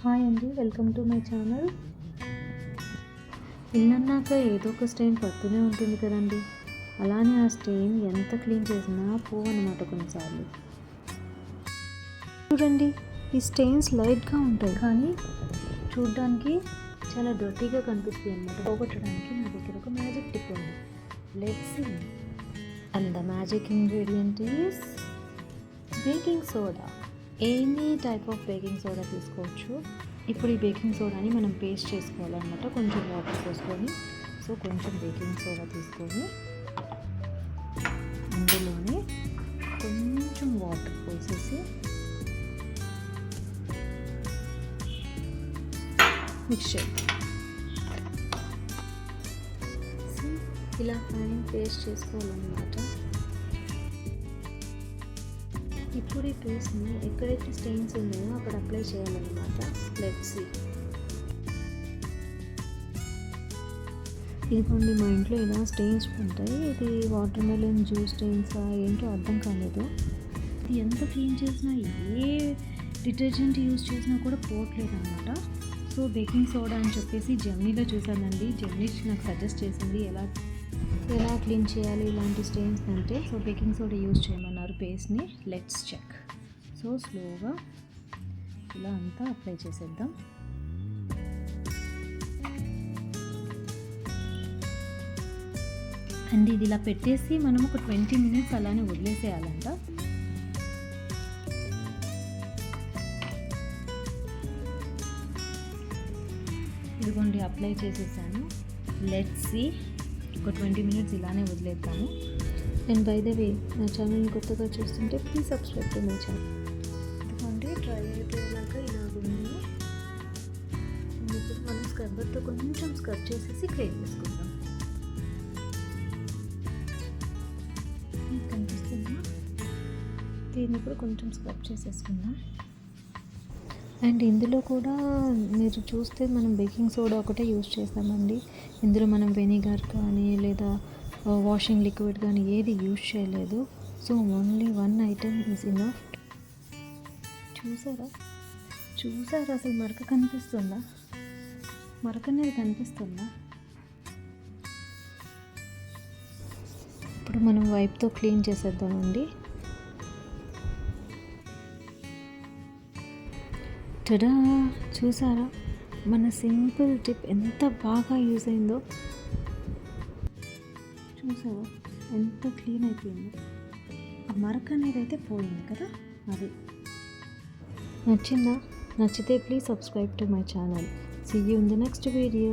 Hi అండి, welcome to my channel. ఇల్లన్నాక ఏదో ఒక స్టెయిన్ పడుతూనే ఉంటుంది కదండి. అలానే ఆ స్టెయిన్ ఎంత క్లీన్ చేసినా పోవన్నమాట కొన్నిసార్లు. చూడండి, ఈ స్టెయిన్స్ లైట్గా ఉంటాయి కానీ చూడడానికి చాలా డర్టీగా కనిపిస్తాయి అన్నమాట. పోగొట్టడానికి నా దగ్గర ఒక మ్యాజిక్ టిప్ ఉంది. Let's see. And the magic ingredient is baking soda. Any type of baking soda తీసుకోవచ్చు. ఇప్పుడు ఈ బేకింగ్ సోడాని మనం పేస్ట్ చేసుకోవాలన్నమాట. కొంచెం వాటర్ పోసుకొని, సో కొంచెం బేకింగ్ సోడా తీసుకొని అందులోనే కొంచెం వాటర్ పోసేసి మిక్స్ చేద్దాం. ఇలా ఫైన్ పేస్ట్ చేసుకోవాలన్నమాట. ఇప్పుడు ఈ పేస్ట్ని ఎక్కడైతే స్టెయిన్స్ ఉన్నాయో అక్కడ అప్లై చేయాలన్నమాట. Let's see. ఇదిగోండి, మా ఇంట్లో ఇలా స్టెయిన్స్ ఉంటాయి. ఇది వాటర్ మెలన్ జ్యూస్ స్టెయిన్సా ఏంటో అర్థం కాలేదు. ఇది ఎంత క్లీన్ చేసినా, ఏ డిటర్జెంట్ యూజ్ చేసినా కూడా పోవట్లేదు అనమాట. సో బేకింగ్ సోడా అని చెప్పేసి జెమినీలో చూసానండి. జెమినీ నాకు సజెస్ట్ చేసింది ఎలా క్లీన్ చేయాలి ఇలాంటి స్టెయిన్స్ అంటే. సో బేకింగ్ సోడా యూజ్ చేయమన్నారు పేస్ట్ని. Let's check. సో స్లోగా ఇలా అంతా అప్లై చేసేద్దాం. అండ్ ఇది ఇలా పెట్టేసి మనం ఒక 20 minutes అలానే వదిలేసేయాలంట. ఇదిగోండి, అప్లై చేసేసాను. Let's see. ఒక 20 minutes ఇలానే వదిలేద్దాము. అండ్ బై ద వే, నా ఛానల్ని కొత్తగా చూస్తుంటే please subscribe to my channel. ఎందుకంటే డ్రై అయిపోయేలాక ఇలాగుంది. ఇప్పుడు మనం స్క్రబ్బర్తో కొంచెం స్క్రబ్ చేసేసి క్లీన్ చేసుకుందాం. కనిపిస్తుందా? దీన్ని ఇప్పుడు కొంచెం స్క్రబ్ చేసేసుకుందాం. అండ్ ఇందులో కూడా మీరు చూస్తే మనం బేకింగ్ సోడా ఒకటే యూజ్ చేస్తామండి. ఇందులో మనం వెనిగర్ కానీ లేదా వాషింగ్ లిక్విడ్ కానీ ఏది యూజ్ చేయలేదు. So only 1 item is enough. చూసారా అసలు మరక కనిపిస్తుందా? మరక అనేది కనిపిస్తుందా? ఇప్పుడు మనం వైప్తో క్లీన్ చేసేద్దామండి. టడా! చూసారా మన సింపుల్ టిప్ ఎంత బాగా యూజ్ అయిందో? చూసారా ఎంత క్లీన్ అయిపోయిందో? ఆ మరక అనేది అయితే పోయింది కదా. అది నచ్చిందా? నచ్చితే please subscribe to my channel. See you in the next video.